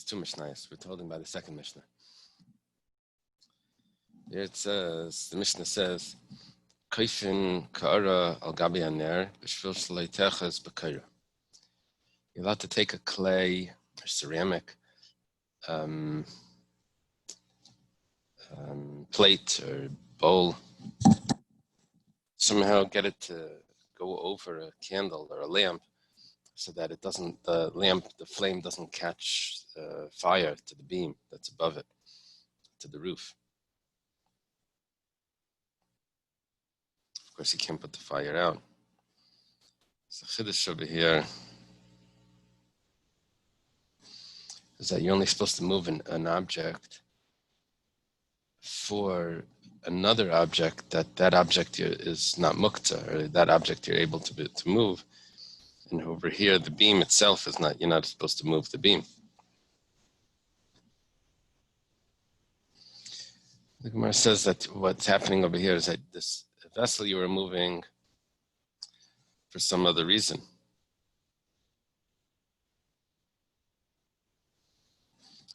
There's two Mishnayos. We're told him by the second Mishnah. Here it says, the Mishnah says, Kaifin ka'ara al gabi haner b'shvil shleitechas b'kaira. You're allowed to take a clay or ceramic plate or bowl, somehow get it to go over a candle or a lamp so that it doesn't, the flame doesn't catch fire to the beam that's above it, to the roof. Of course, you can't put the fire out. So chiddush over here is that you're only supposed to move an object for another object that object is not mukta, or that object you're able to move. And over here, the beam itself is not, you're not supposed to move the beam. The Gemara says that what's happening over here is that this vessel you were moving for some other reason.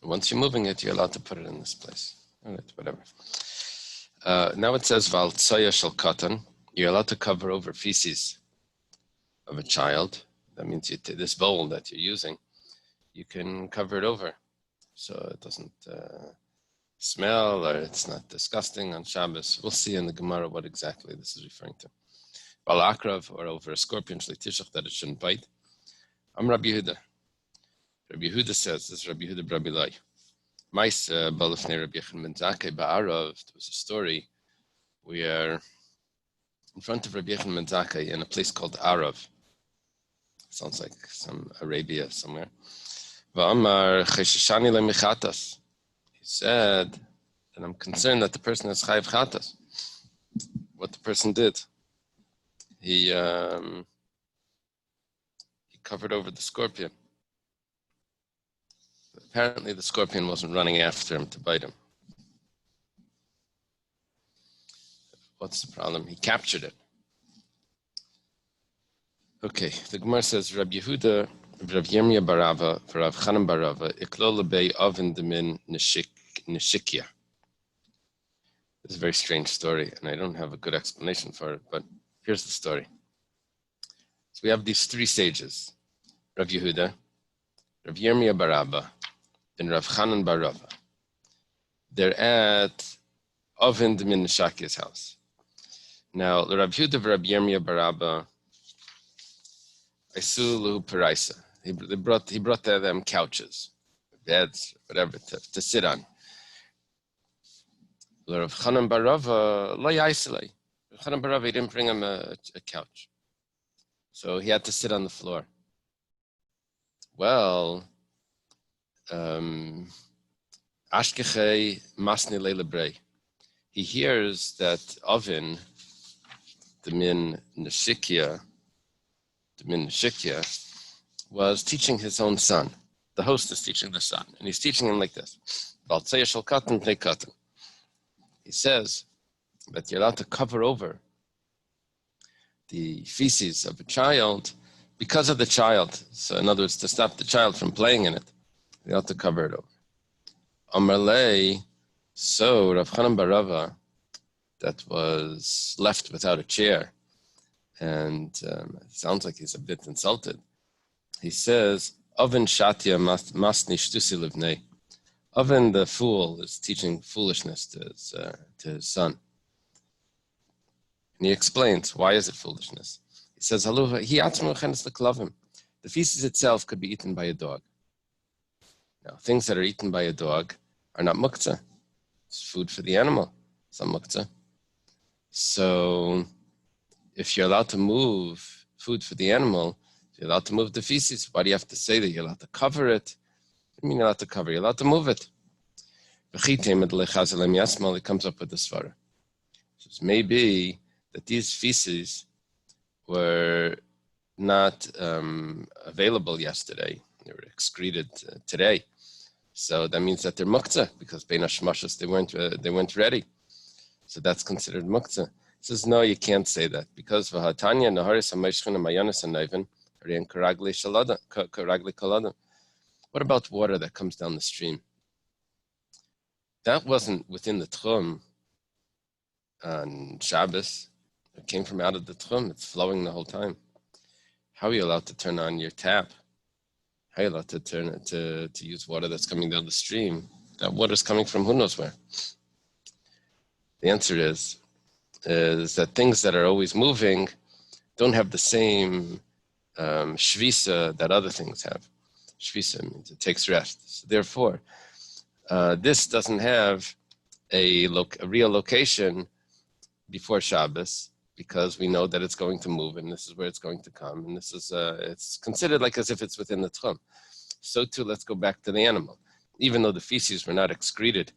Once you're moving it, you're allowed to put it in this place. All right, whatever. Now it says, Val tsaya shel katan. You're allowed to cover over feces of a child. That means this bowl that you're using, you can cover it over so it doesn't smell or it's not disgusting on Shabbos. We'll see in the Gemara what exactly this is referring to. Val akrav, or over a scorpion shleitishach, that it shouldn't bite. I'm Rabbi Yehuda. Rabbi Yehuda says, this is Rabbi Yehuda Rabbi Eily. Mais balafnei Rabbi Yechon ben Zakkai ba'arav. There was a story where in front of Rabbi Yechon ben Zakkai in a place called Arav. Sounds like some Arabia somewhere. Va'amar cheshishani lemichatas. He said, and I'm concerned that the person has chayiv chatas. What the person did, he covered over the scorpion. Apparently the scorpion wasn't running after him to bite him. What's the problem? He captured it. Okay, the Gemara says, Rabbi Yehuda, Rav Yirmiyah barava, Rav Chanan barava, iklol lebei oven demin neshikia. It's a very strange story, and I don't have a good explanation for it, but here's the story. So we have these three sages, Rav Yehuda, Rav Yirmiyah barava, and Rav Chanan barava. They're at Oven Demin Neshakia's house. Now, the Rav Yehuda of Rav Yirmiyah barava, Isu Luhu Paraisa. He brought them couches, beds, whatever, to sit on. Rav Chanan barava, Lo Yaiselei. Rav Chanan barava, he didn't bring him a couch. So he had to sit on the floor. Well, Ashkechei Masni Leilebrei. He hears that Oven, the Min Neshikia, was teaching his own son. The host is teaching the son, and he's teaching him like this. He says that you're allowed to cover over the feces of a child because of the child. So in other words, to stop the child from playing in it, you have to cover it over. Amarlei, so Rav Chanan barava, that was left without a chair, and it sounds like he's a bit insulted. He says, Oven shatia masni shtusi livnei. Oven, the fool, is teaching foolishness to his son. And he explains, why is it foolishness? He says, the feces itself could be eaten by a dog. Now, things that are eaten by a dog are not muktzah. It's food for the animal. It's not muktzah. So, if you're allowed to move food for the animal, you're allowed to move the feces. Why do you have to say that you're allowed to cover it? What do you mean you're allowed to cover it? You're allowed to move it. It comes up with the svara. So it may be that these feces were not available yesterday. They were excreted today. So that means that they're muktzah, because bein hashmashos they weren't ready. So that's considered muktzah. He says, no, you can't say that, because v'hatanya naharis hamayshchin hamayanis hanayvin karagli kalada. What about water that comes down the stream? That wasn't within the Tchum on Shabbos. It came from out of the Tchum. It's flowing the whole time. How are you allowed to turn on your tap? How are you allowed to turn it to use water that's coming down the stream? That water's coming from who knows where. The answer is that things that are always moving don't have the same shvisa that other things have. Shvisa means it takes rest. So therefore, this doesn't have a real location before Shabbos, because we know that it's going to move, and this is where it's going to come, and this is it's considered like as if it's within the Tchum. So too, let's go back to the animal. Even though the feces were not excreted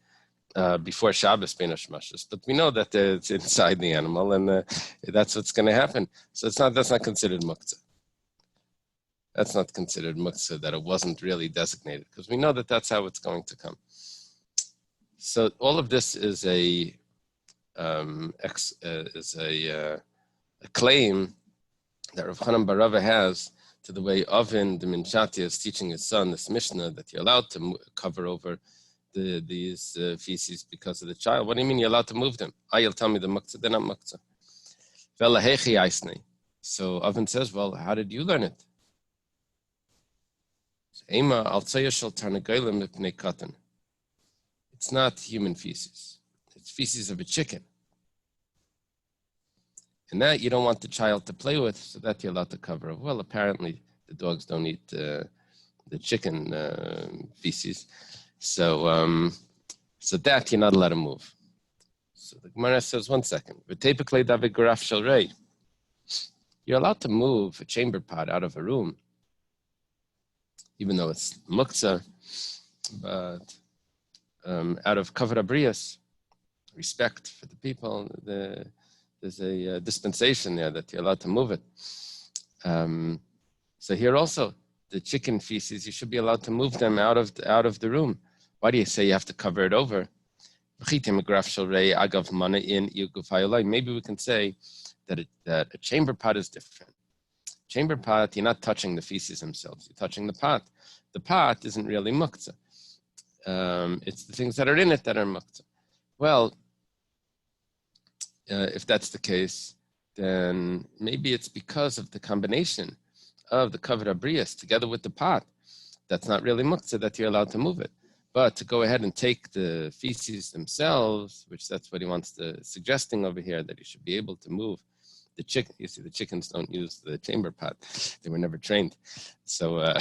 before Shabbos bein hashmashos, but we know that it's inside the animal, and that's what's going to happen. So that's not considered muktzah. That's not considered muktzah, that it wasn't really designated, because we know that that's how it's going to come. So all of this is a claim that Rav Chanan bar Rava has to the way Avin the Minchati is teaching his son this Mishnah, that you're allowed to cover over these feces because of the child. What do you mean you're allowed to move them? You'll tell me the muktzah, they're not muktzah. So Avin says, well, how did you learn it? It's not human feces. It's feces of a chicken. And that you don't want the child to play with, so that you're allowed to cover. Well, apparently the dogs don't eat the chicken feces. So that you're not allowed to move. So the Gemara says, 1 second. You're allowed to move a chamber pot out of a room, even though it's muktzah, but out of kavod abrius, respect for the people, there's a dispensation there that you're allowed to move it. So here also, the chicken feces, you should be allowed to move them out of the room. Why do you say you have to cover it over? Maybe we can say that a chamber pot is different. Chamber pot, you're not touching the feces themselves, you're touching the pot. The pot isn't really muktzah. It's the things that are in it that are muktzah. Well, if that's the case, then maybe it's because of the combination of the kavod abrius together with the pot. That's not really muktzah, that you're allowed to move it. But to go ahead and take the feces themselves, which that's what he wants to suggesting over here, that you should be able to move the chicken. You see, the chickens don't use the chamber pot; they were never trained. So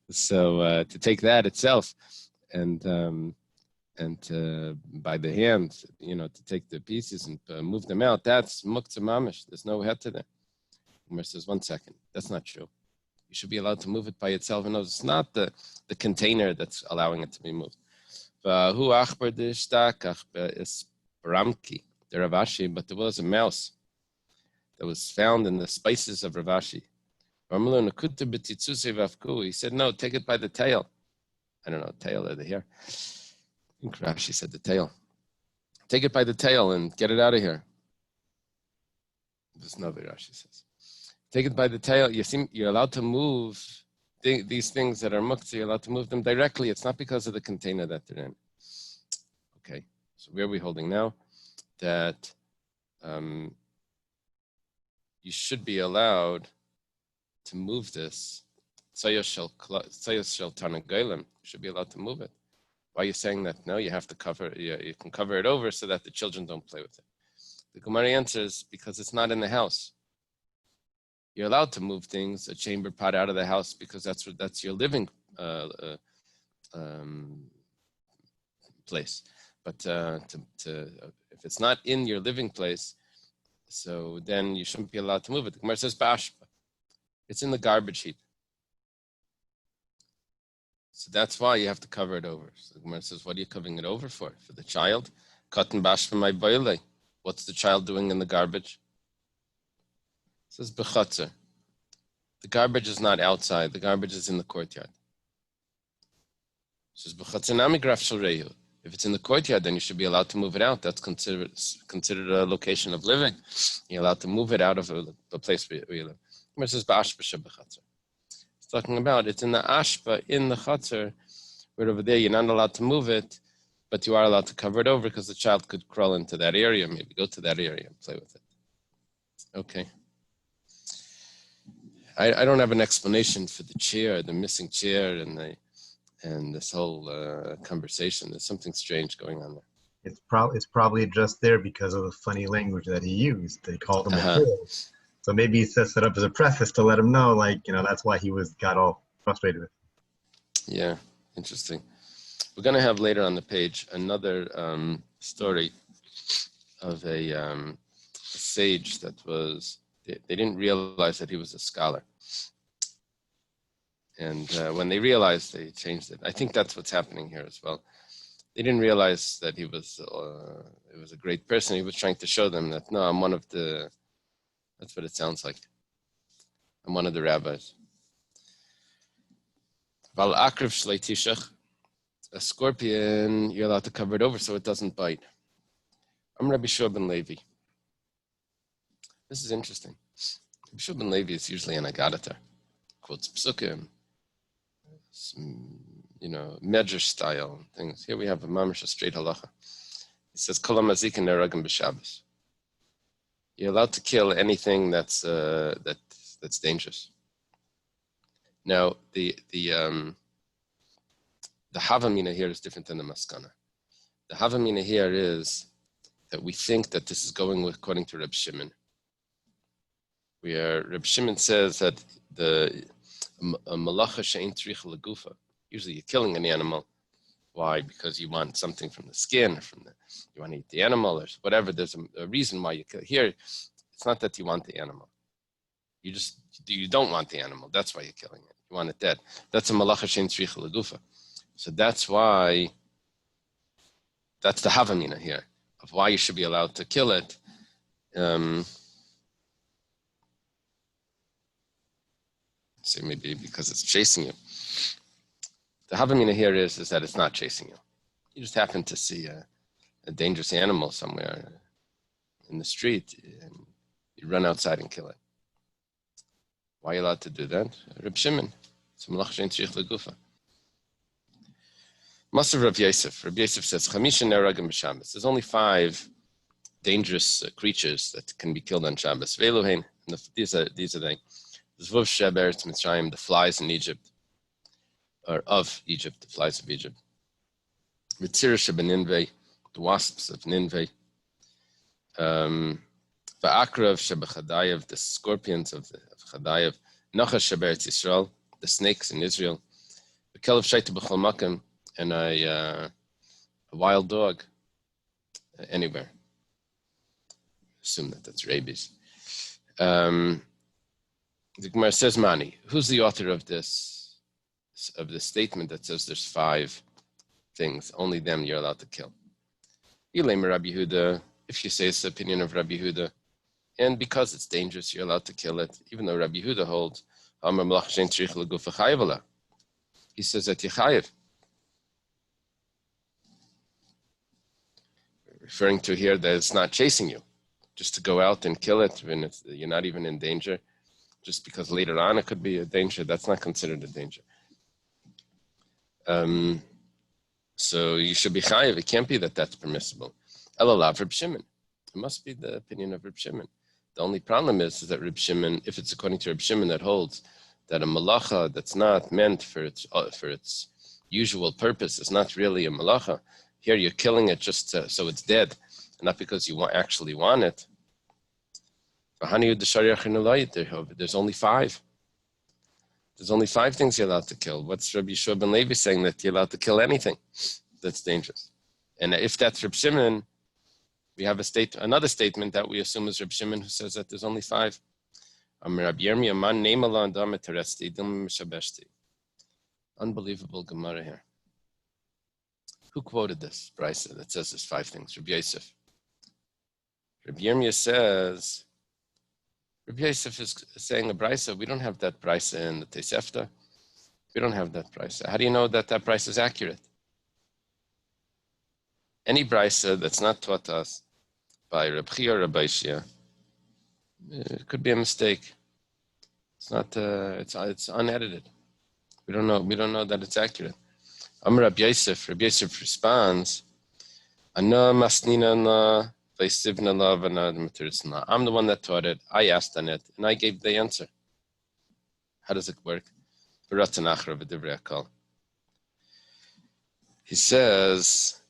to take that itself and by the hand, to take the pieces and move them out, that's muktzah mamish. There's no head to that. Umar says, 1 second, that's not true. You should be allowed to move it by itself. And it's not the container that's allowing it to be moved. But there was a mouse that was found in the spices of Ravashi. He said, no, take it by the tail. I don't know, tail or the hair. I think Rashi said the tail. Take it by the tail and get it out of here. There's no way Rashi says. Take it by the tail. You're allowed to move these things that are muktzah. You're allowed to move them directly. It's not because of the container that they're in. Okay, so where are we holding now? That you should be allowed to move this. You should be allowed to move it. Why are you saying that? No, you have to cover it. You can cover it over so that the children don't play with it. The Gemara answers, because it's not in the house. You're allowed to move things, a chamber pot out of the house, because that's your living place. But if it's not in your living place, so then you shouldn't be allowed to move it. The Gemara says, Ba'ashpa. It's in the garbage heap. So that's why you have to cover it over. So the Gemara says, what are you covering it over for? For the child? Katan bashpa my boile. What's the child doing in the garbage? It says b'chatzer. The garbage is not outside. The garbage is in the courtyard. It says b'chatzer nami graf shel rehu. If it's in the courtyard, then you should be allowed to move it out. That's considered a location of living. You're allowed to move it out of the place where you live. It says b'ashpa b'chatzer. talking about. It's in the ashpa, in the chutzner, where over there you're not allowed to move it, but you are allowed to cover it over because the child could crawl into that area, maybe go to that area and play with it. Okay. I don't have an explanation for the chair, the missing chair, and this whole conversation. There's something strange going on there. It's probably just there because of the funny language that he used. They called him a fool. So maybe he sets it up as a preface to let him know, that's why he got all frustrated with it. Yeah, interesting. We're going to have later on the page another story of a sage that they didn't realize that he was a scholar. And when they realized, they changed it. I think that's what's happening here as well. They didn't realize that he was a great person. He was trying to show them that, no, I'm one of the, that's what it sounds like. I'm one of the rabbis. Val akriv shlei tishach, a scorpion, you're allowed to cover it over so it doesn't bite. I'm Rabbi Shabbos ben Levi. This is interesting. Rabbi Shabbos ben Levi is usually an agadatar, quotes psukim, medrash style things. Here we have a mamash, a straight halacha. He says, "Kol hamazikin neragim b'Shabbos." You're allowed to kill anything that's dangerous. Now, the havamina here is different than the maskana. The havamina here is that we think that this is going according to Reb Shimon, where Reb Shimon says that the malacha she'ein tzricha legufa. Usually, you're killing an animal. Why? Because you want something from the skin, you want to eat the animal, or whatever. There's a reason why you kill. Here, it's not that you want the animal. You don't want the animal. That's why you're killing it. You want it dead. That's a malacha she'ein tzricha legufa. So that's why. That's the havamina here of why you should be allowed to kill it. So maybe because it's chasing you. The havamina here is that it's not chasing you. You just happen to see a dangerous animal somewhere in the street, and you run outside and kill it. Why are you allowed to do that? Reb Shimon. It's a malach she'ein tzricha legufa. Masav Rav Yosef. Rav Yosef says, Chamisha neragim b'Shabbos. There's only 5 dangerous creatures that can be killed on Shabbos. Ve'eluhein. These are they. Zvuv sheber eretz Mitzrayim, the flies in Egypt, or of Egypt, the flies of Egypt. Mitzira shebeninvei, the wasps of Ninveh. Va'akrav shebechadayev, the scorpions of Chadayev. Nachash sheber eretz Yisrael, the snakes in Israel. V'kelev shaita b'chol makom, and a wild dog anywhere. Assume that's rabies. The Gemara says, Mani, who's the author of this statement that says there's 5 things, only them you're allowed to kill? Eily Rabbi Yehuda, if you say it's the opinion of Rabbi Yehuda, and because it's dangerous, you're allowed to kill it, even though Rabbi Yehuda holds, he says that Yechayev. Referring to here that it's not chasing you, just to go out and kill it when you're not even in danger, just because later on it could be a danger. That's not considered a danger. So you should be chayiv. It can't be that that's permissible. Elalav Reb Shimon. It must be the opinion of Reb Shimon. The only problem is that Reb Shimon, if it's according to Reb Shimon, that holds that a malacha that's not meant for its usual purpose is not really a malacha. Here you're killing it just so it's dead, not because you actually want it. There's only 5. There's only 5 things you're allowed to kill. What's Rabbi Shabbos ben Levi saying that you're allowed to kill anything that's dangerous? And if that's Reb Shimon, we have another statement that we assume is Reb Shimon who says that there's only 5. Unbelievable Gemara here. Who quoted this brisa that says there's 5 things? Rabbi Yosef. Rabbi Yirmiyah says, Rabbi Yosef is saying a brisa. We don't have that brisa in the Tosefta. We don't have that brisa. How do you know that brisa is accurate? Any brisa that's not taught us by Rabbi or Rabbi Shia, it could be a mistake. It's not. It's unedited. We don't know that it's accurate. Amar Rabbi Yosef responds, Ana masnina na vaisivna la v'na matirsna. I'm the one that taught it. I asked on it, and I gave the answer. How does it work? He says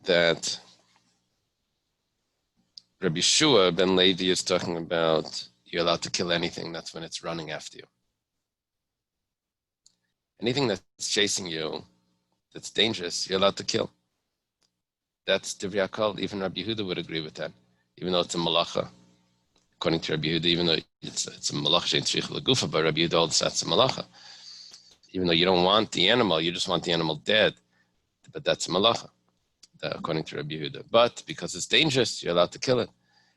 that Rabbi Shua ben Levi is talking about you're allowed to kill anything. That's when it's running after you. Anything that's chasing you, that's dangerous, you're allowed to kill. That's Divrei HaKol. Even Rabbi Yehuda would agree with that, even though it's a malacha. According to Rabbi Yehuda, even though it's a malacha she'en tzricha l'gufa, but Rabbi Yehuda holds that's a malacha. Even though you don't want the animal, you just want the animal dead, but that's a malacha, according to Rabbi Yehuda. But because it's dangerous, you're allowed to kill it.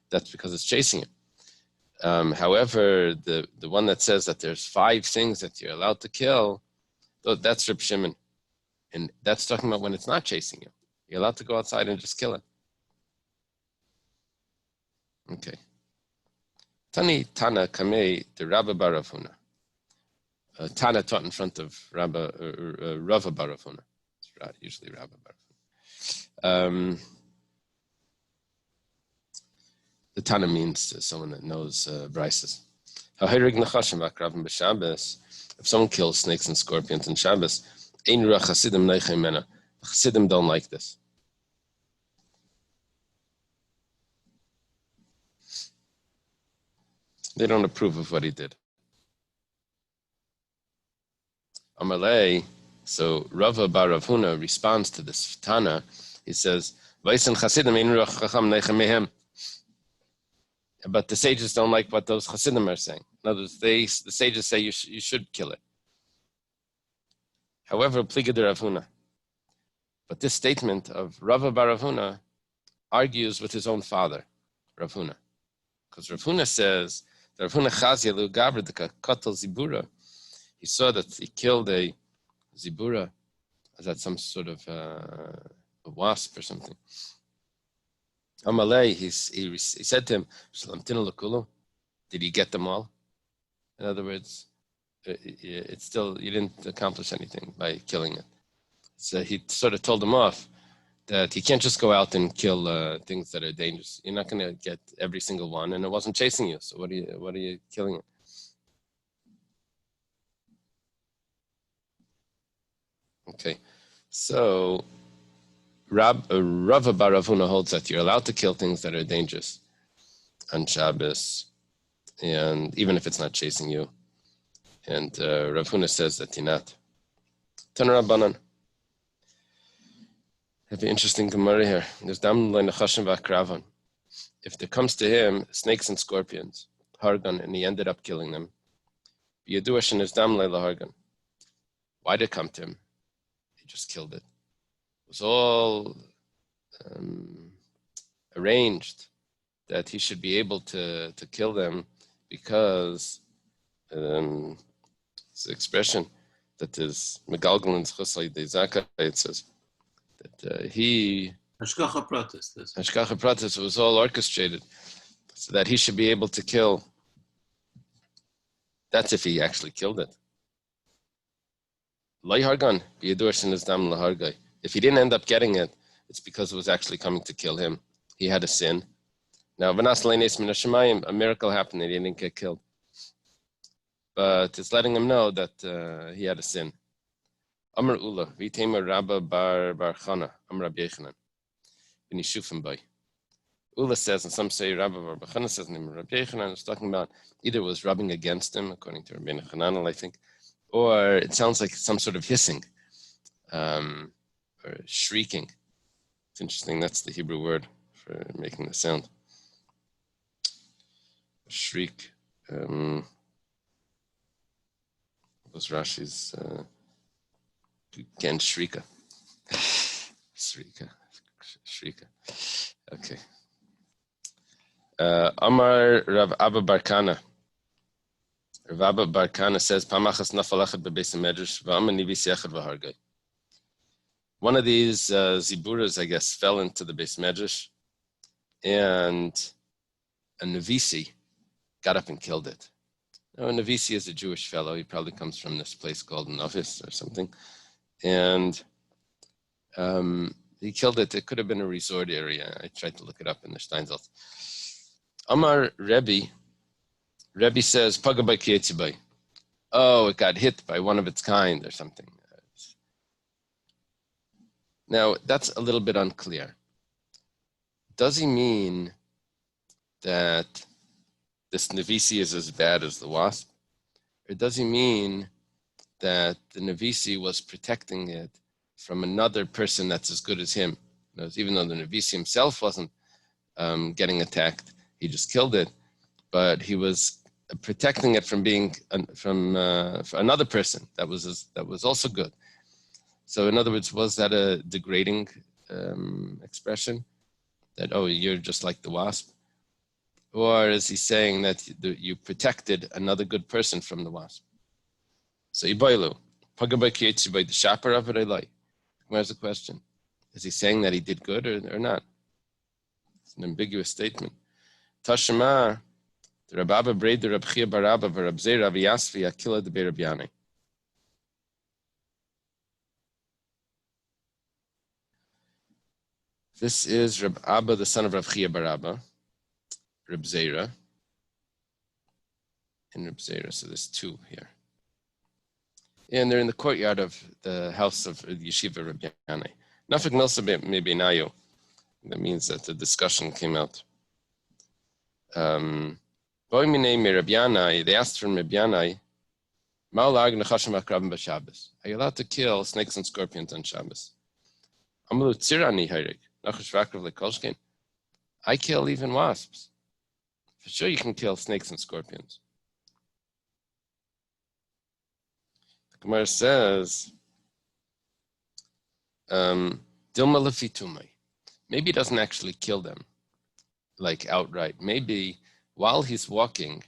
That's because it's chasing you. However, the one that says that there's 5 things that you're allowed to kill, that's Reb Shimon. And that's talking about when it's not chasing you. You're allowed to go outside and just kill it. Okay. Tani Tana Kamei the Rabba bar Rav Huna. Tana taught in front of Rava bar Rav Huna. It's usually Rabba bar Rav Huna. The Tana means someone that knows brises. If someone kills snakes and scorpions in Shabbos, the Chassidim don't like this. They don't approve of what he did. Amalei, so Rava bar Rav Huna responds to this Tana. He says, but the sages don't like what those Chassidim are saying. In other words, the sages say you should kill it. However, Pliga de Rav Huna. But this statement of Rava bar Rav Huna argues with his own father, Rav Huna. Because Rav Huna says, Rav Huna chazia lu gabredika katal zibura. He saw that he killed a zibura. Is that some sort of a wasp or something? Amalei, he said to him, did he get them all? In other words, it's still, you didn't accomplish anything by killing it. So he sort of told him off that he can't just go out and kill things that are dangerous. You're not going to get every single one, and it wasn't chasing you. So what are you killing it? Okay, so Rava bar Rav Huna holds that you're allowed to kill things that are dangerous on Shabbos, and even if it's not chasing you. And Rav Huna says that you're not. Tana Rabbanan. Have an interesting Gemara here. There's dam le'nachashim v'akravan. If there comes to him snakes and scorpions, hargan, and he ended up killing them, b'yadua shenis dam le'lahargan. Why did it come to him? He just killed it. It was all arranged that he should be able to kill them because it's the expression that is Megalgalin's Chosai de Zaka, it says that he Hashgacha Pratis was all orchestrated so that he should be able to kill. That's if he actually killed it. If he didn't end up getting it, it's because it was actually coming to kill him. He had a sin. Now, a miracle happened and he didn't get killed. But it's letting him know that he had a sin. Amr Ula, Vitema Rabba bar Chana, Amr Rabbi Yechanan, Benishufim Bay. Ula says, and some say Rabba bar Chana says, and Rabbi Yechanan is talking about either it was rubbing against him, according to Rabbi Yechanan, I think, or it sounds like some sort of hissing or shrieking. It's interesting, that's the Hebrew word for making the sound. Shriek. Was Rashi's again Shrika. Shrika. Okay. Amar Rav Abba Barkana. Rav Abba Barkana says, Pamachas nafalachet bebeis medrash v'amani v'siachad v'hargai. One of these ziburas, I guess, fell into the beis medrash, and a Navisi got up and killed it. Now, Navisi is a Jewish fellow. He probably comes from this place called Novis or something. And he killed it. It could have been a resort area. I tried to look it up in the Steinsaltz. Amar Rebbe says, Pagabay Kietzibay. Oh, it got hit by one of its kind or something. Now, that's a little bit unclear. Does he mean that this Navisi is as bad as the wasp? Or does he mean that the Navisi was protecting it from another person that's as good as him? Even though the Navisi himself wasn't getting attacked, he just killed it, but he was protecting it from being from another person that was also good. So in other words, was that a degrading expression? That, oh, you're just like the wasp? Or is he saying that you protected another good person from the wasp? So Iboilu, Pagabay Kietzi by the Shapar of Eily. Where's the question? Is he saying that he did good or not? It's an ambiguous statement. Tashema, the Rabbi Braid, the Rabbi Chia Barabba, the Rabbi Zeh, Rabbi Yasvi, Akila the Berabiane. This is Rabbi Abba, the son of Rabbi Chia Barabba, Rabbi Zera, and Rabbi Zera. So there's two here. And they're in the courtyard of the house of Yeshiva Rabbi Yane. Nafik Milsa maybe Nayo. That means that the discussion came out. They asked from Rabbi Yane, are you allowed to kill snakes and scorpions on Shabbos? I kill even wasps. For sure you can kill snakes and scorpions. The Gemara says, Dilma lefitumai. Maybe he doesn't actually kill them, like outright. Maybe while he's walking,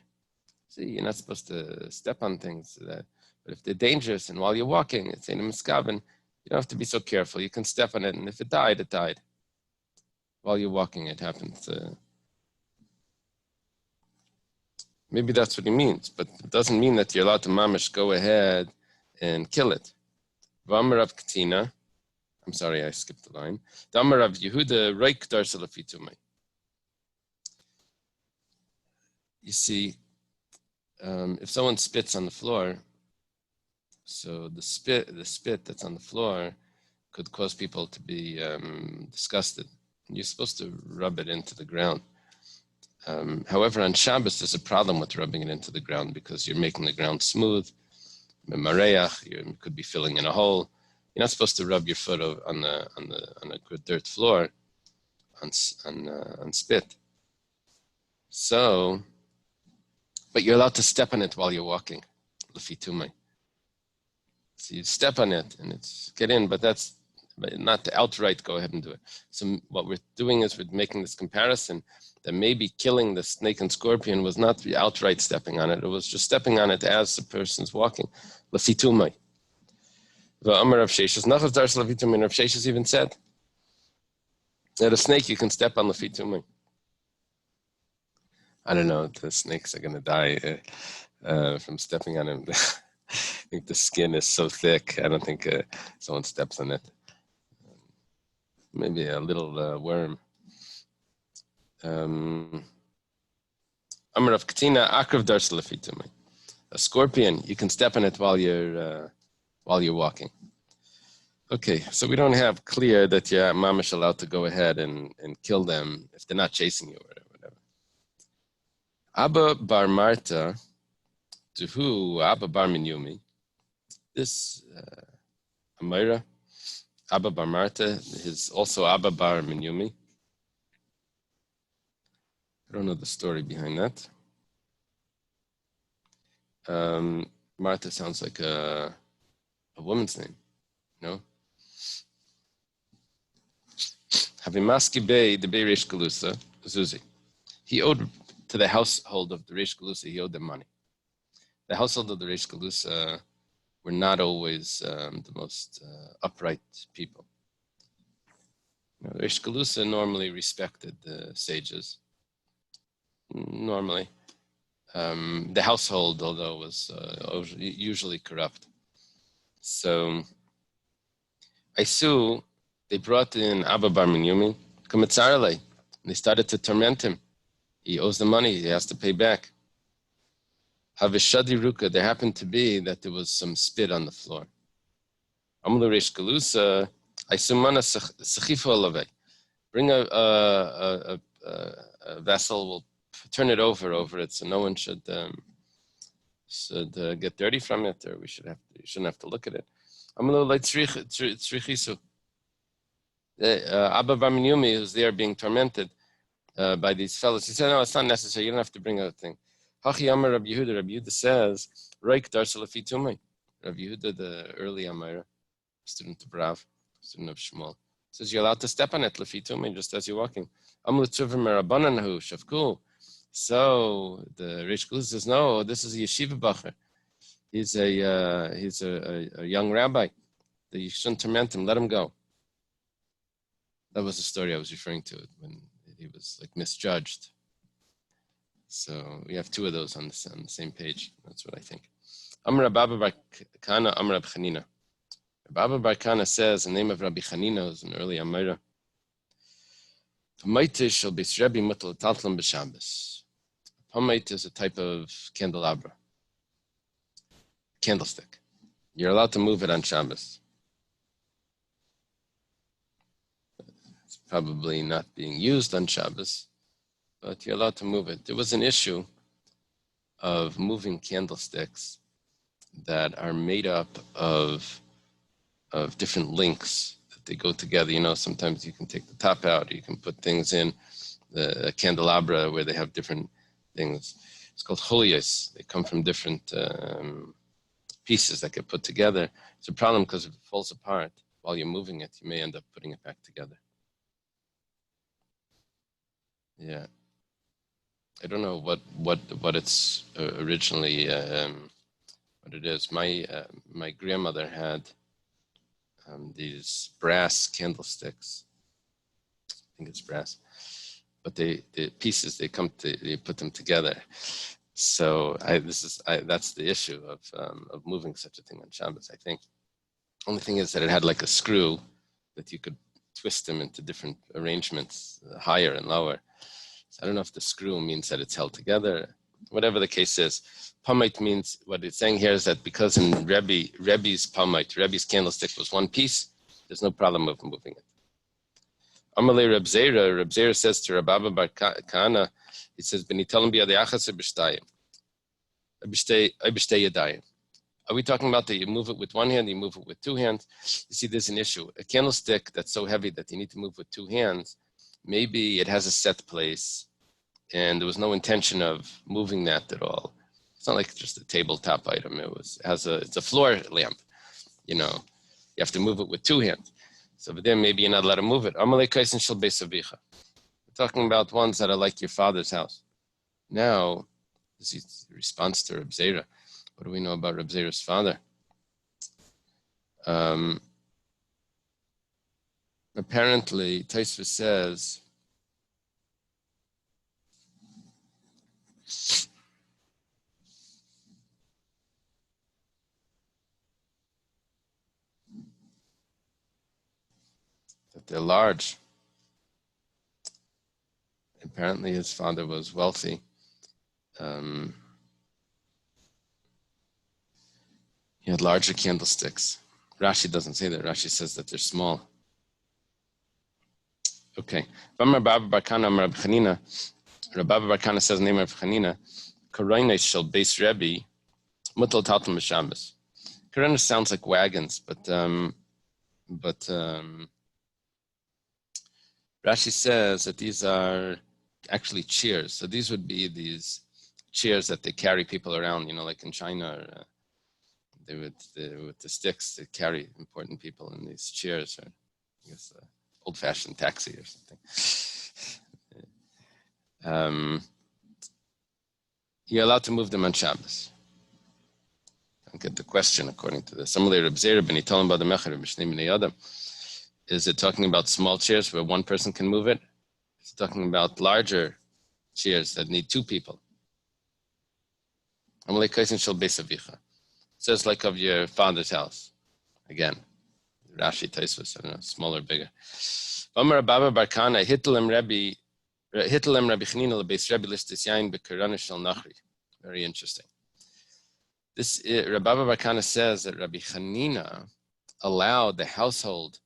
see, you're not supposed to step on things, but if they're dangerous and while you're walking, it's in a miskaven, you don't have to be so careful. You can step on it, and if it died, it died. While you're walking, it happens. Maybe that's what he means, but it doesn't mean that you're allowed to mamish go ahead and kill it. V'amarav Katina. I'm sorry, I skipped the line. V'amarav Yehuda Reik Darsa Lefitumai. You see, if someone spits on the floor, so the spit that's on the floor could cause people to be disgusted. You're supposed to rub it into the ground. However, on Shabbos, there's a problem with rubbing it into the ground because you're making the ground smooth. You could be filling in a hole. You're not supposed to rub your foot on a good dirt floor on spit. So, but you're allowed to step on it while you're walking. Lefitumai. So you step on it and it's get in, but not to outright go ahead and do it. So what we're doing is we're making this comparison that maybe killing the snake and scorpion was not the outright stepping on it. It was just stepping on it as the person's walking. Lefitumai. The Amar of Sheshes, Nachas Darsh Lefitumai, Rav Sheshes even said that a snake you can step on Lefitumai. I don't know, the snakes are going to die from stepping on him. I think the skin is so thick, I don't think someone steps on it. Maybe a little worm. Amar of Katina, Akrav Darsh Lefitumai. A scorpion, you can step on it while you're walking. Okay, so we don't have clear that you're mamish allowed to go ahead and kill them if they're not chasing you or whatever. Abba Bar Marta, to who Abba Bar Yomi, this Amira, Abba Bar Marta, is also Abba Bar Yomi. I don't know the story behind that. Martha sounds like a woman's name, no? Havimaski Bey, the Bey Reish Galusa, Zuzi. He owed to the household of the Reish Galusa, he owed them money. The household of the Reish Galusa were not always the most upright people. The Reish Galusa normally respected the sages. Normally. The household, although, was usually corrupt. So they brought in Abba Bar Yomi, and they started to torment him. He owes the money, he has to pay back. Havishadi Ruka, there happened to be that there was some spit on the floor. Amlu Reish Galusa, Aisumana Sachifa Alave. Bring a vessel, we'll turn it over it, so no one should get dirty from it, or you shouldn't have to look at it. Amlu like Tzrichisu. Abba Bar Yomi, who's there being tormented by these fellows, he said, no, it's not necessary, you don't have to bring a thing. Hachi Amar Rabbi Yehuda says, Reik Darsalafi Tumay. Rabbi Yehuda, the early Amira, student of Rav, student of Shmuel, says you're allowed to step on it, Lafi Tumay, just as you're walking. Amr Tzuvim Merabananahu, Shavku. So the Reish Galusa says, no, this is a yeshiva bacher. He's a young rabbi. That you shouldn't torment him, let him go. That was the story I was referring to, when he was like misjudged. So we have two of those on the same page. That's what I think. Amr Abba Bar Kana, Amr Rabbi Chanina. Abba Bar Kana says, the name of Rabbi Chanina, who's an early Amira, Pamaitish shall be Rebbe Mutal Tatlam B'Shabbos. Pamait is a type of candelabra, candlestick. You're allowed to move it on Shabbos. It's probably not being used on Shabbos, but you're allowed to move it. There was an issue of moving candlesticks that are made up of different links that they go together. You know, sometimes you can take the top out, you can put things in the candelabra where they have different things. It's called cholios. They come from different pieces that get put together. It's a problem because if it falls apart while you're moving it, you may end up putting it back together. Yeah. I don't know what it's originally what it is. My grandmother had these brass candlesticks. I think it's brass, but the pieces they put them together. So that's the issue of moving such a thing on Shabbos. I think only thing is that it had like a screw that you could twist them into different arrangements, higher and lower. So I don't know if the screw means that it's held together. Whatever the case is, pamait means, what it's saying here is that because in Rebbe's pamait, Rebbe's candlestick was one piece, there's no problem of moving it. Amalei Reb Zera says to Rabbi Abba Bar Kana, he says, "Benitalim biyadayachas b'shtei yadayim." Are we talking about that you move it with one hand, you move it with two hands? You see, there's an issue. A candlestick that's so heavy that you need to move with two hands, maybe it has a set place, and there was no intention of moving that at all. It's not like just a tabletop item. It's a floor lamp. You know, you have to move it with two hands. So, but then maybe you're not allowed to move it. We're talking about ones that are like your father's house. Now, this is the response to Reb Zera. What do we know about Reb Zera's father? Apparently, Tosfos says that they're large. Apparently, his father was wealthy. He had larger candlesticks. Rashi doesn't say that. Rashi says that they're small. Okay. Rabbi Abba Bar Kana says, name of Chanina, Korayne shall base Rebbe, Mutal Tatum Shabbos. Korayne sounds like wagons, but Rashi says that these are actually chairs. So these would be these chairs that they carry people around, you know, like in China, they with the sticks to carry important people in these chairs, or I guess old-fashioned taxi or something. You're allowed to move them on Shabbos. Don't get the question according to this. Is it talking about small chairs where one person can move it? It's talking about larger chairs that need two people. Says like of your father's house. Again, Rashi Taisvus, I don't know, smaller, bigger. Amar Baba Barkana, Hittelem Rabbi Chanina lebeis Rabbi listis yain bekarana shel nachri. Very interesting. This Rabbi Barkana says that Rabbi Chanina allowed the household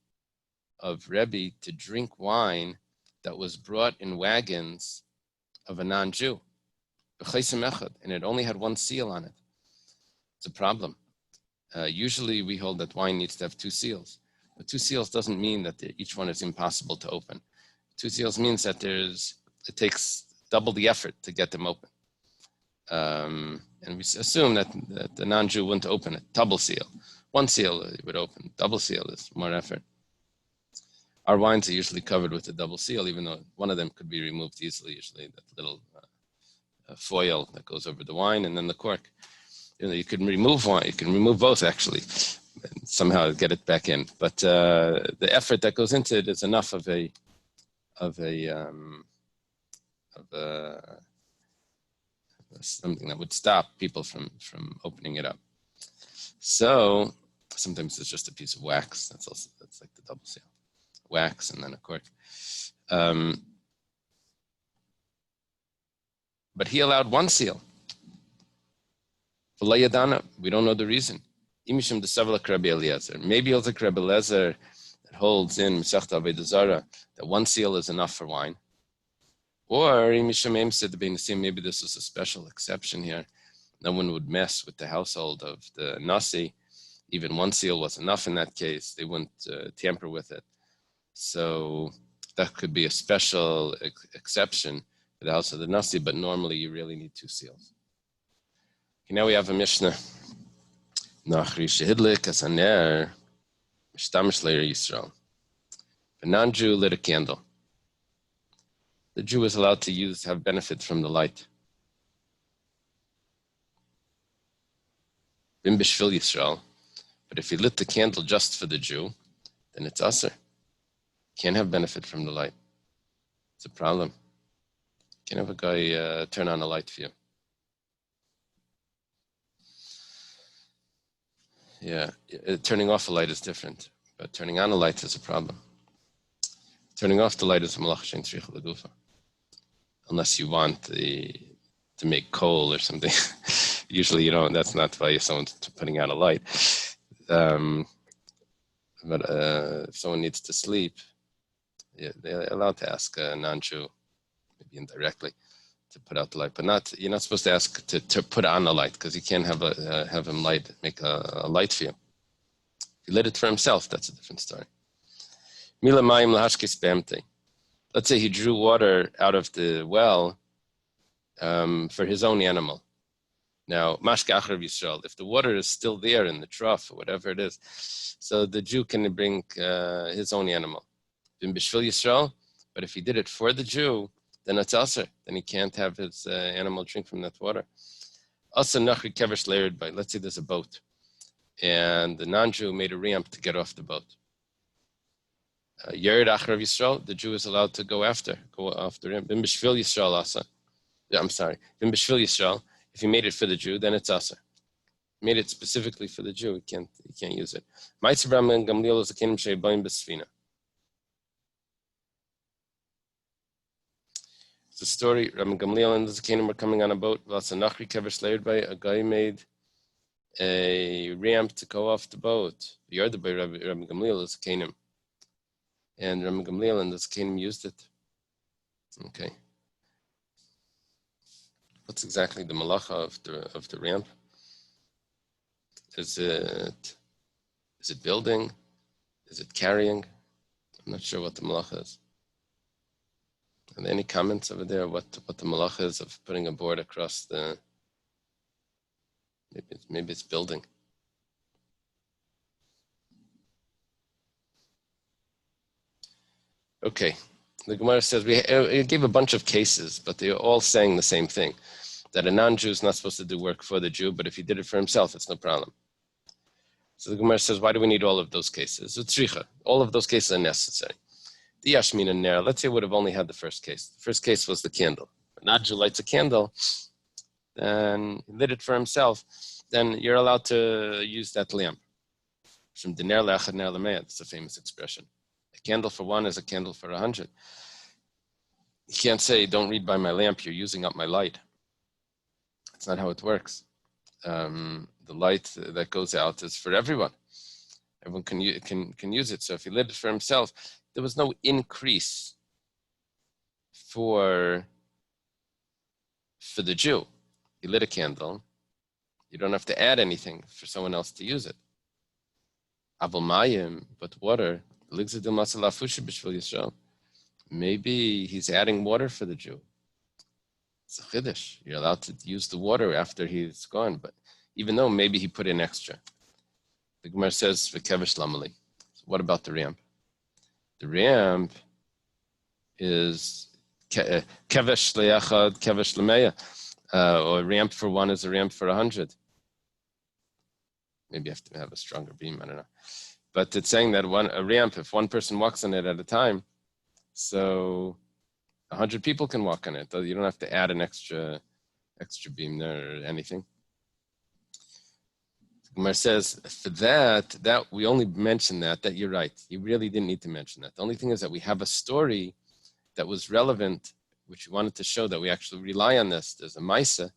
of Rebbe to drink wine that was brought in wagons of a non-Jew, and it only had one seal on it. It's a problem. Usually we hold that wine needs to have two seals. But two seals doesn't mean that each one is impossible to open. Two seals means that it takes double the effort to get them open. And we assume that the non-Jew wouldn't open it. Double seal. One seal it would open. Double seal is more effort. Our wines are usually covered with a double seal, even though one of them could be removed easily, usually that little foil that goes over the wine, and then the cork. You can remove one, you can remove both actually, and somehow get it back in. But the effort that goes into it is enough of something that would stop people from opening it up. So sometimes it's just a piece of wax. That's like the double seal, wax and then a cork. But he allowed one seal. We don't know the reason. Maybe he'll take Rabbi Eliezer that holds in Masechta Avodah Zarah that one seal is enough for wine. Or maybe this is a special exception here. No one would mess with the household of the Nasi. Even one seal was enough in that case. They wouldn't tamper with it. So that could be a special exception for the house of the Nasi, but normally you really need two seals. Okay, now we have a Mishnah. Yisrael. A non-Jew lit a candle. The Jew is allowed to have benefit from the light. Bim b'shvil Yisrael. But if he lit the candle just for the Jew, then it's aser. Can't have benefit from the light. It's a problem. Can't have a guy turn on a light for you. Yeah, turning off a light is different, but turning on a light is a problem. Turning off the light is a malach shein tzricha legufa, unless you want to make coal or something. Usually you don't. That's not why someone's putting out a light. But if someone needs to sleep, yeah, they're allowed to ask a non-Jew, maybe indirectly, to put out the light, but you're not supposed to ask to put on a light, because you can't have him make a light for you. If he lit it for himself, that's a different story. Let's say he drew water out of the well for his own animal. Now, mashke achar Yisrael, if the water is still there in the trough or whatever it is, so the Jew can bring his own animal. Bim b'shvil Yisrael, but if he did it for the Jew, then it's aser. Then he can't have his animal drink from that water. Also, nachri kevesh layered by, let's say there's a boat, and the non-Jew made a ramp to get off the boat. Yered achar Yisrael, the Jew is allowed to go after him. Bim b'shvil Yisrael asa. Bim b'shvil Yisrael. If he made it for the Jew, then it's aser. Made it specifically for the Jew, he can't use it. Ma'aser Rabbi and Gamliel is a kenim she'bayim b'sfina. The story, Rabbi Gamliel and the Zakanim were coming on a boat. A guy made a ramp to go off the boat. Yard by Rabbi Gamliel is Zakanim. And Rabbi Gamliel and the Zakanim used it. Okay. What's exactly the malacha of the ramp? Is it building? Is it carrying? I'm not sure what the malacha is. Are there any comments over there what the malacha is of putting a board across the? Maybe it's building. Okay, the Gemara says we gave a bunch of cases, but they're all saying the same thing: that a non-Jew is not supposed to do work for the Jew, but if he did it for himself, it's no problem. So the Gemara says, why do we need all of those cases? All of those cases are necessary. The Yashmin and Ner, let's say would have only had the first case. The first case was the candle. A non-Jew lights a candle, then he lit it for himself, then you're allowed to use that lamp. It's a famous expression. A candle for one is a candle for 100. You can't say, don't read by my lamp, you're using up my light. That's not how it works. The light that goes out is for everyone. Everyone can use it. So if he lit it for himself, there was no increase for the Jew. He lit a candle. You don't have to add anything for someone else to use it. Abel mayim, but water. Maybe he's adding water for the Jew. It's a chiddush. You're allowed to use the water after he's gone, but even though maybe he put in extra. The Gemara says, "V'kevesh lamali." So what about the ramp? The ramp is kevesh leyachad, kevesh lemeya, or a ramp for one is a ramp for 100. Maybe you have to have a stronger beam. I don't know, but it's saying that a ramp, if one person walks on it at a time, so 100 people can walk on it. You don't have to add an extra beam there or anything. Gemara says, for that we only mentioned that you're right. You really didn't need to mention that. The only thing is that we have a story that was relevant, which we wanted to show that we actually rely on this. There's a Maisa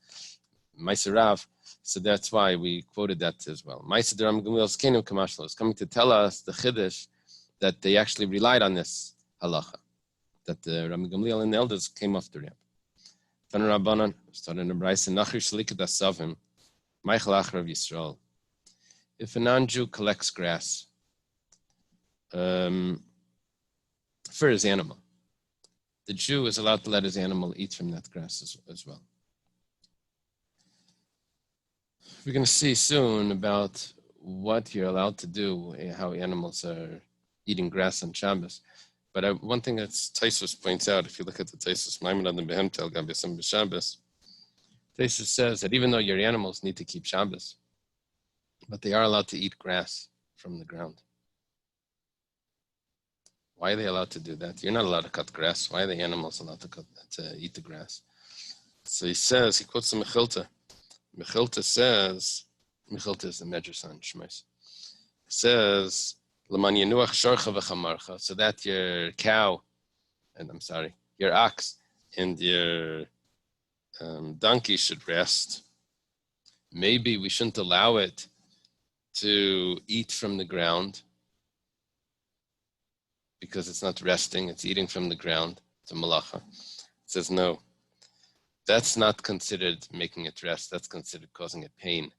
Rav, so that's why we quoted that as well. Maisa de Rabbi Gamliel's Kenim Kamashlo is coming to tell us the Chiddush that they actually relied on this halacha, that the Rabbi Gamliel and the elders came off the ramp. Tan Rabbanan started in the Brayse Nachri Shlikat Asavim, Michael Achrav Yisrael. If a non-Jew collects grass for his animal, the Jew is allowed to let his animal eat from that grass as well. We're going to see soon about what you're allowed to do, how animals are eating grass on Shabbos. But one thing that Taisus points out, if you look at the Taisus, Taisus says that even though your animals need to keep Shabbos, but they are allowed to eat grass from the ground. Why are they allowed to do that? You're not allowed to cut grass. Why are the animals allowed to eat the grass? So he says, he quotes the Mechilta. Mechilta says, Mechilta is the Medrash on Shmos. Says, L'man yenuach shorcha v'chamarcha, so that your cow, your ox and your donkey should rest. Maybe we shouldn't allow it to eat from the ground because it's not resting, it's eating from the ground. It's a malacha. It says no. That's not considered making it rest. That's considered causing it pain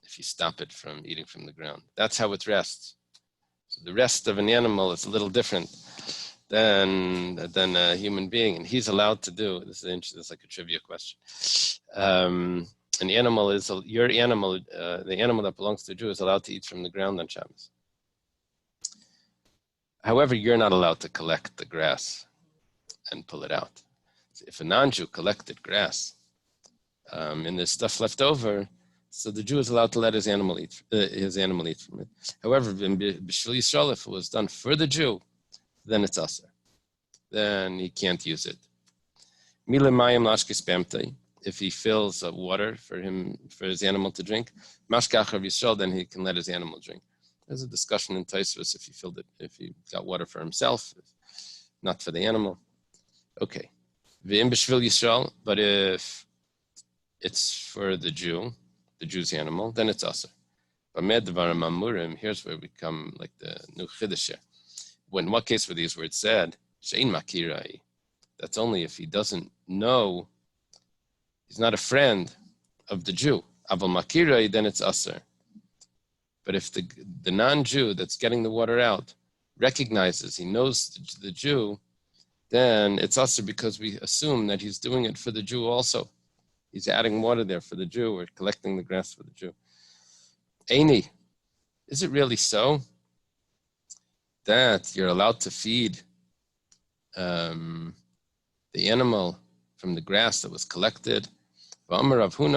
if you stop it from eating from the ground. That's how it rests. So the rest of an animal is a little different than a human being, and he's allowed to do. This is interesting. It's like a trivia question. An animal is your animal. The animal that belongs to a Jew is allowed to eat from the ground on Shabbos. However, you're not allowed to collect the grass and pull it out. So if a non-Jew collected grass and there's stuff left over, so the Jew is allowed to let his animal eat from it. However, in B'Shvil Yisrael, if it was done for the Jew, then it's aser. Then he can't use it. Mile mayim lashkis b'emtei. If he fills water for his animal to drink, mashkach of Yisrael, then he can let his animal drink. There's a discussion in Tosfos if he got water for himself, not for the animal. Okay. V'im b'Shvil Yisrael, but if it's for the Jew's animal, then it's aser. But medvarim amurim, here's where we come like the new chiddush. In what case were these words said? Shein makirai. That's only if he doesn't know. He's not a friend of the Jew. Aval makirai, then it's aser. But if the non-Jew that's getting the water out recognizes, he knows the Jew, then it's aser because we assume that he's doing it for the Jew also. He's adding water there for the Jew or collecting the grass for the Jew. Eily, is it really so that you're allowed to feed the animal from the grass that was collected? Person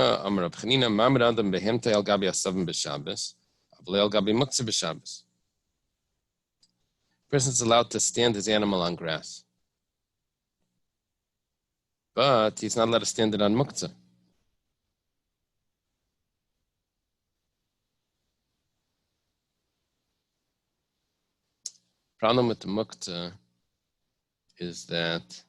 is allowed to stand his animal on grass, but he's not allowed to stand it on muktzah. problem with the muktzah is that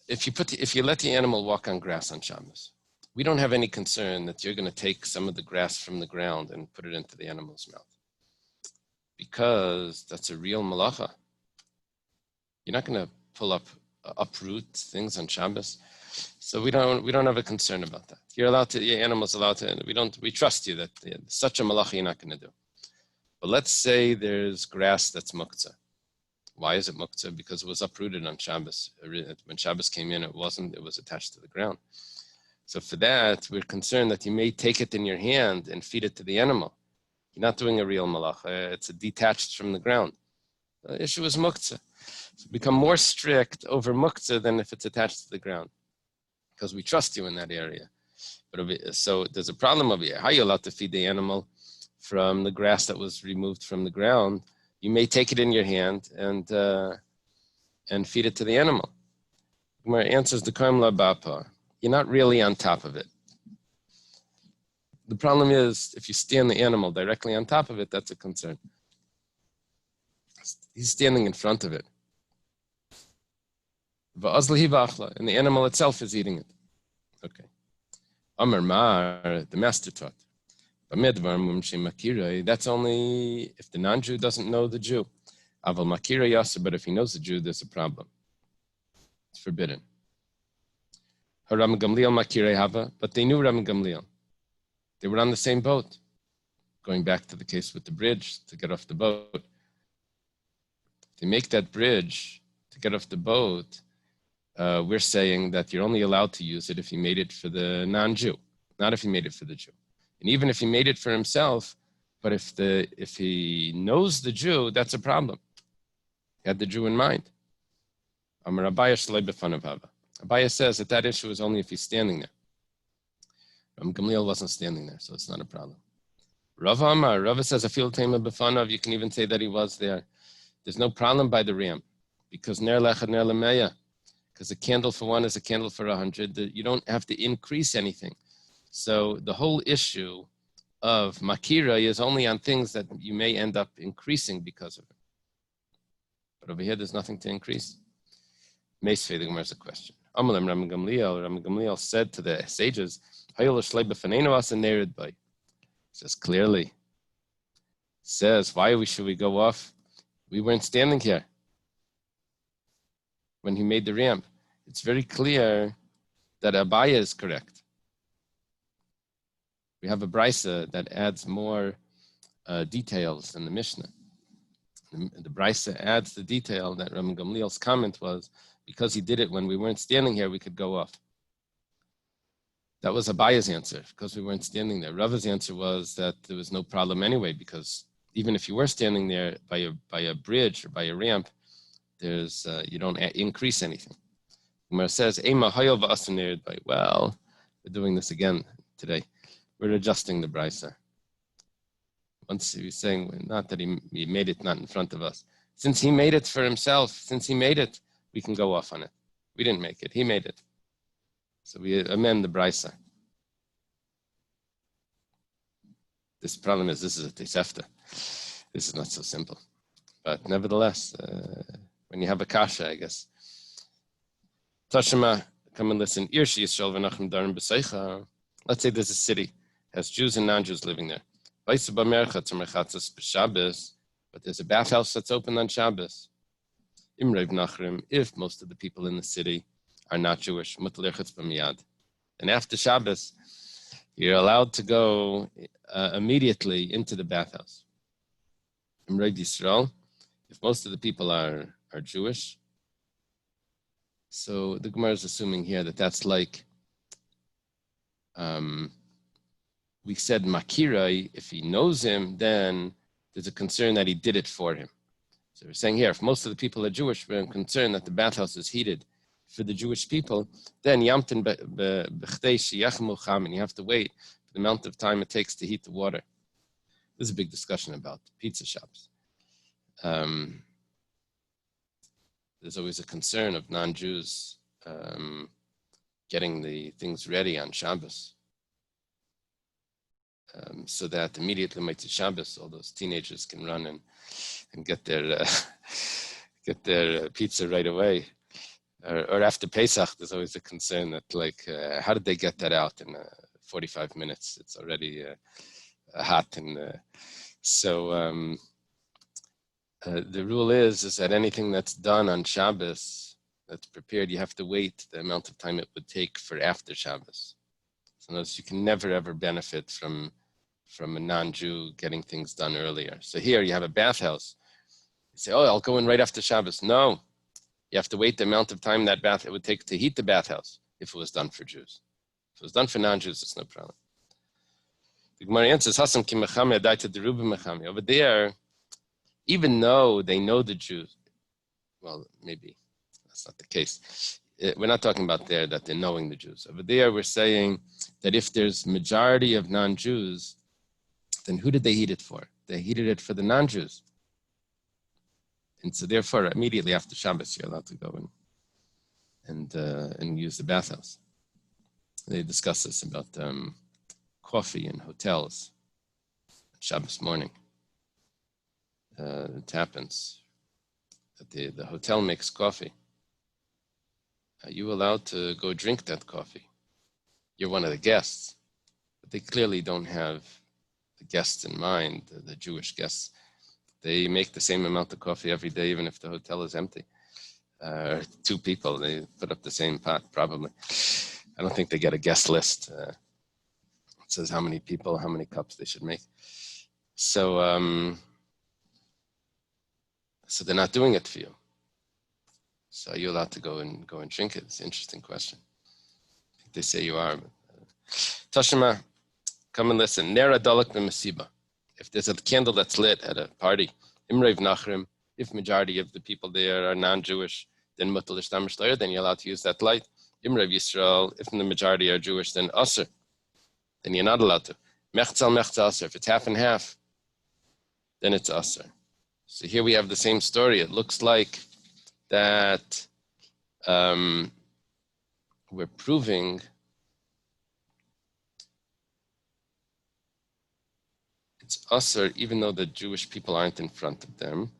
if you let the animal walk on grass on Shabbos, we don't have any concern that you're going to take some of the grass from the ground and put it into the animal's mouth, because that's a real malacha. You're not going to uproot things on Shabbos, so we don't have a concern about that. Your animal's allowed to, and we trust you that such a malacha you're not going to do. But let's say there's grass that's muktzah. Why is it muktzah? Because it was uprooted on Shabbos. When Shabbos came in, it was attached to the ground. So for that, we're concerned that you may take it in your hand and feed it to the animal. You're not doing a real malacha. It's detached from the ground. The issue is muktzah. So become more strict over muktzah than if it's attached to the ground, because we trust you in that area. But so there's a problem over here. How are you allowed to feed the animal from the grass that was removed from the ground? You may take it in your hand and feed it to the animal. Gemara answers the Kaim La Bapa. You're not really on top of it. The problem is, if you stand the animal directly on top of it, that's a concern. He's standing in front of it. And the animal itself is eating it. Okay. Amar Mar, the master taught. That's only if the non-Jew doesn't know the Jew. But if he knows the Jew, there's a problem. It's forbidden. But they knew Ram Gamliel. They were on the same boat. Going back to the case with the bridge to get off the boat. They make that bridge to get off the boat. We're saying that you're only allowed to use it if you made it for the non-Jew, not if you made it for the Jew. And even if he made it for himself, but if he knows the Jew, that's a problem. He had the Jew in mind. Abaya says that issue is only if he's standing there. Gamliel wasn't standing there, so it's not a problem. Rava says, you can even say that he was there. There's no problem by the ram, because ner lechad ner lemeya, because a candle for one is a candle for 100. You don't have to increase anything. So the whole issue of makira is only on things that you may end up increasing because of it. But over here, there's nothing to increase. Meisvei, the Gemara has a question. Amalim Ram Gamliel said to the sages, says clearly, says, why should we go off? We weren't standing here when he made the ramp. It's very clear that Abaya is correct. We have a brisa that adds more details than the Mishnah. The brisa adds the detail that Ram Gamliel's comment was, because he did it when we weren't standing here, we could go off. That was Abaya's answer, because we weren't standing there. Rava's answer was that there was no problem anyway, because even if you were standing there by a bridge or by a ramp, there's you don't increase anything. Gemara says, well, we're doing this again today. We're adjusting the brisa. Once he was saying, not that he made it not in front of us. Since he made it for himself, we can go off on it. We didn't make it, he made it. So we amend the brisa. This problem is, this is a tesefta. This is not so simple. But nevertheless, when you have a kasha, I guess. Tashema, come and listen. Let's say there's a city, has Jews and non-Jews living there. But there's a bathhouse that's open on Shabbos. If most of the people in the city are not Jewish, and after Shabbos, you're allowed to go immediately into the bathhouse. If most of the people are Jewish, so the Gemara is assuming here that that's like, we said Makirai, if he knows him, then there's a concern that he did it for him. So we're saying here, if most of the people are Jewish, we're concerned that the bathhouse is heated for the Jewish people, then Yamtin and you have to wait for the amount of time it takes to heat the water. There's a big discussion about pizza shops. There's always a concern of non-Jews getting the things ready on Shabbos. so that immediately Motzei Shabbos, all those teenagers can run and get their pizza right away. Or after Pesach, there's always a concern that, like, how did they get that out in 45 minutes? It's already hot. And so the rule is that anything that's done on Shabbos, that's prepared, you have to wait the amount of time it would take for after Shabbos. So notice you can never, ever benefit from a non-Jew getting things done earlier. So here you have a bathhouse. You say, oh, I'll go in right after Shabbos. No. You have to wait the amount of time that it would take to heat the bathhouse if it was done for Jews. If it was done for non-Jews, it's no problem. The Gemara answers, Hasam ki mechami adaita deruba mechami. Over there, even though they know the Jews, well, maybe that's not the case. We're not talking about there that they're knowing the Jews. Over there, we're saying that if there's majority of non-Jews, then who did they heat it for? They heated it for the non-Jews. And so therefore, immediately after Shabbos, you're allowed to go and use the bathhouse. They discuss this about coffee in hotels on Shabbos morning. It happens that the hotel makes coffee. Are you allowed to go drink that coffee? You're one of the guests, but they clearly don't have the guests in mind, the Jewish guests. They make the same amount of coffee every day, even if the hotel is empty. Two people, they put up the same pot, probably. I don't think they get a guest list. It says how many people, how many cups they should make. So, so they're not doing it for you. So are you allowed to go and drink it? It's an interesting question. I think they say you are. Tashima, come and listen. Nera dalak b'masiba. If there's a candle that's lit at a party, Imrev Nachrim, if majority of the people there are non-Jewish, then Mutal Ishtam Shloyer, then you're allowed to use that light. Imrev Yisrael, if the majority are Jewish, then Aser, then you're not allowed to. Mechzal Aser, if it's half and half, then it's Aser. So here we have the same story. It looks like that we're proving it's Aser, even though the Jewish people aren't in front of them.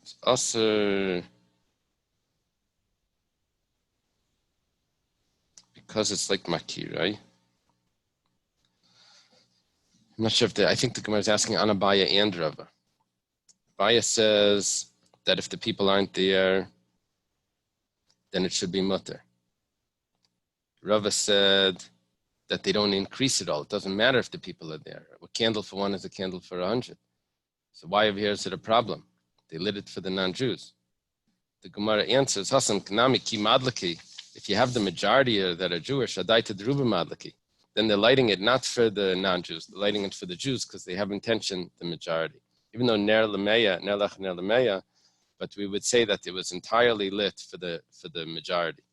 It's Aser because it's like Makir, right? I'm not sure if I think the Gemara is asking Anabaya and Rava. Baya says that if the people aren't there, then it should be mutter. Rava said that they don't increase it all. It doesn't matter if the people are there. A candle for one is a candle for 100. So why over here is it a problem? They lit it for the non-Jews. The Gemara answers, Hasan Kanami ki madlaki. If you have the majority that are Jewish, adaita deruba madlaki, then they're lighting it not for the non-Jews, they're lighting it for the Jews because they have intention, the majority. Even though ner lemeya, but we would say that it was entirely lit for the majority.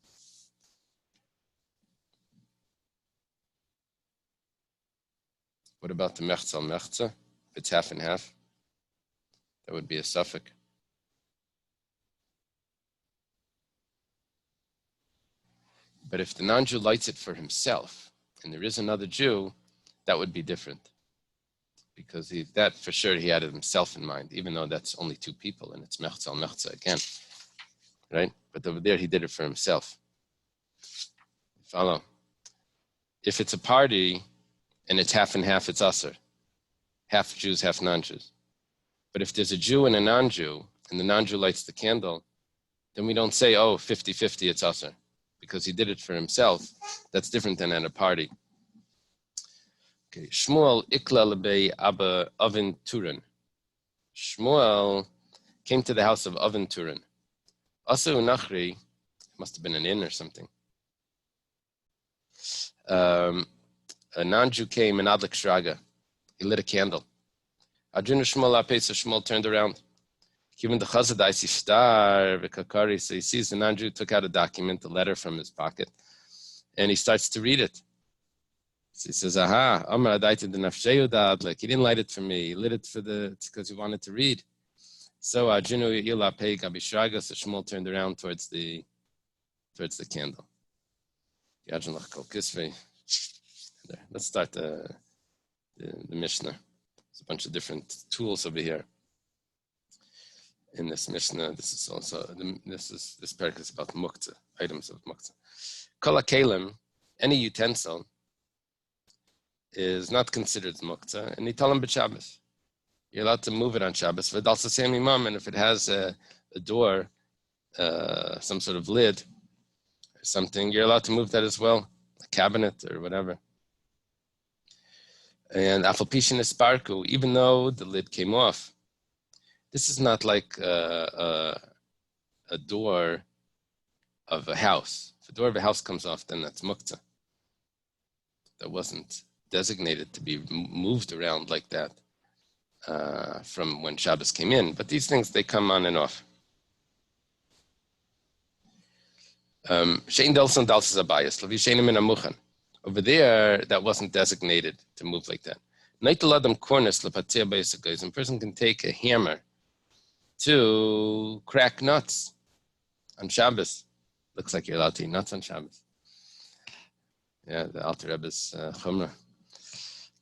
What about the mechzal mechza? If it's half and half, that would be a suffix. But if the non-Jew lights it for himself, and there is another Jew, that would be different. Because that for sure he had himself in mind, even though that's only two people, and it's mechzal mechza again. Right? But over there he did it for himself. Follow. If it's a party, and it's half and half, it's Aser. Half Jews, half non-Jews. But if there's a Jew and a non-Jew, and the non-Jew lights the candle, then we don't say, oh, 50-50, it's Aser. Because he did it for himself. That's different than at a party. Okay, Shmuel ikla lebei Abba Oven Turin. Shmuel came to the house of Oven Turin. Asu Nachri, must have been an inn or something. A non-Jew came and Adlik Shraga. He lit a candle. Adrina Shmuel Apesa, Shmuel turned around. Given the Chazadai Star, Vikakari, so he sees the non-Jew took out a document, a letter from his pocket, and he starts to read it. So he says, aha, Amar Adaita the Nafsheyu Adlik. He didn't light it for me, he lit it because he wanted to read. So Adrina Ila Pei Gabi Shraga, so Shmuel turned around towards the candle. Yajin Lach Kol Kisvei. There. Let's start the Mishnah. There's a bunch of different tools over here in this Mishnah. This is also this parak is about muktzah, items of muktzah. Kol hakelim, any utensil is not considered muktzah, and nitalim b'Shabbos. You're allowed to move it on Shabbos. V'dal sasem imam, and if it has a door, some sort of lid or something, you're allowed to move that as well, a cabinet or whatever. And afalpishin isparku, even though the lid came off, this is not like a door of a house. If the door of a house comes off, then that's muktzah. That wasn't designated to be moved around like that from when Shabbos came in. But these things, they come on and off. Shein delson dalsas abayas, lavi sheinim in amuchan. Over there, that wasn't designated to move like that. Naitaladam corners lapatia bayasakais. A person can take a hammer to crack nuts on Shabbos. Looks like you're allowed to eat nuts on Shabbos. Yeah, the Alter Rebbe's chumrah.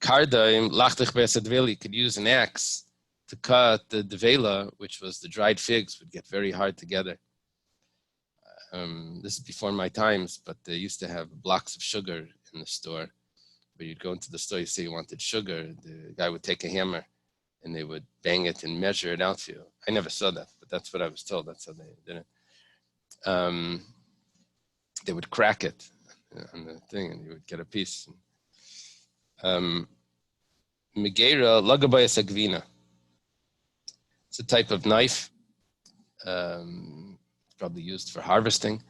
Kardaim lachtich be'asadveli, could use an axe to cut the devela, which was the dried figs, would get very hard together. This is before my times, but they used to have blocks of sugar in the store. Where you'd go into the store, you say you wanted sugar, the guy would take a hammer and they would bang it and measure it out for you. I never saw that, but that's what I was told. That's how they did it. They would crack it on the thing and you would get a piece. Megeira lagabaya sagvina. It's a type of knife, probably used for harvesting,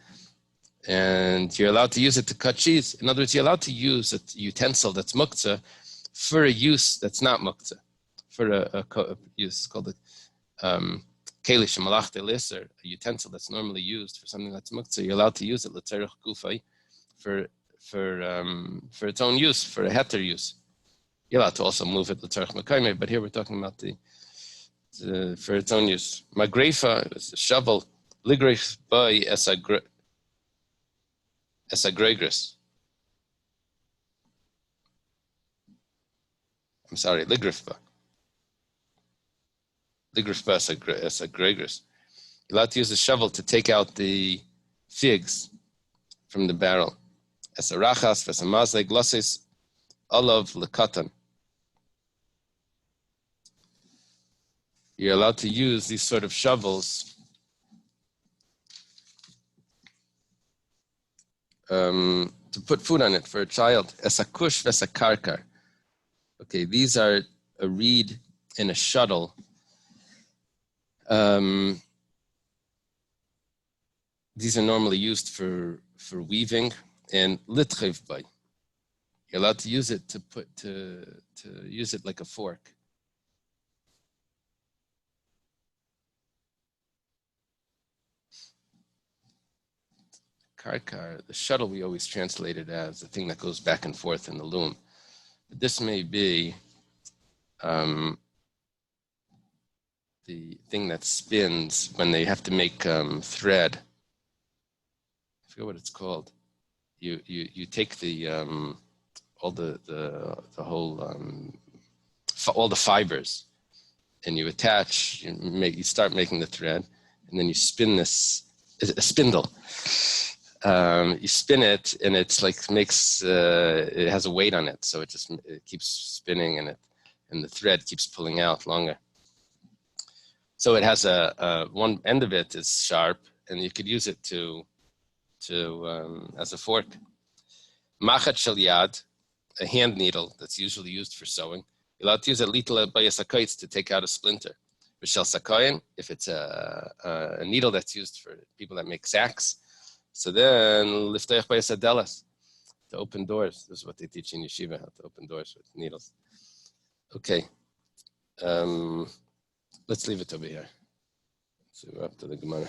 and you're allowed to use it to cut cheese. In other words, you're allowed to use a utensil that's muktzah for a use that's not muktzah, for a use called a keli shemalach de'liser, a utensil that's normally used for something that's muktzah. You're allowed to use it l'tzerich gufay for its own use, for a heter use. You're allowed to also move it l'tzerich mekayme, but here we're talking about for its own use. Magrefa is a shovel. Ligref by esagregris. I'm sorry, ligrefba. Ligrefba esagregris. You're allowed to use a shovel to take out the figs from the barrel. Esarachas, vesamazle, glosses, olav, lekatan. You're allowed to use these sort of shovels to put food on it for a child. Esakush vesakarkar. Okay, these are a reed and a shuttle. These are normally used for weaving and litchev bay. You're allowed to use it to use it like a fork. Karkar, the shuttle we always translate it as the thing that goes back and forth in the loom. But this may be the thing that spins when they have to make thread. I forget what it's called. You take the all the fibers, and you attach. You start making the thread, and then you spin this a spindle. You spin it, and it's like makes it has a weight on it, so it keeps spinning, and the thread keeps pulling out longer. So it has one end of it is sharp, and you could use it to as a fork. Machat shel yad, a hand needle that's usually used for sewing. You're allowed to use a little bayasakais to take out a splinter. V'shel sakayin, if it's a needle that's used for people that make sacks. So then, liftech bayasadelas, to open doors. This is what they teach in yeshiva, how to open doors with needles. Okay. Let's leave it over here. So we're up to the Gemara.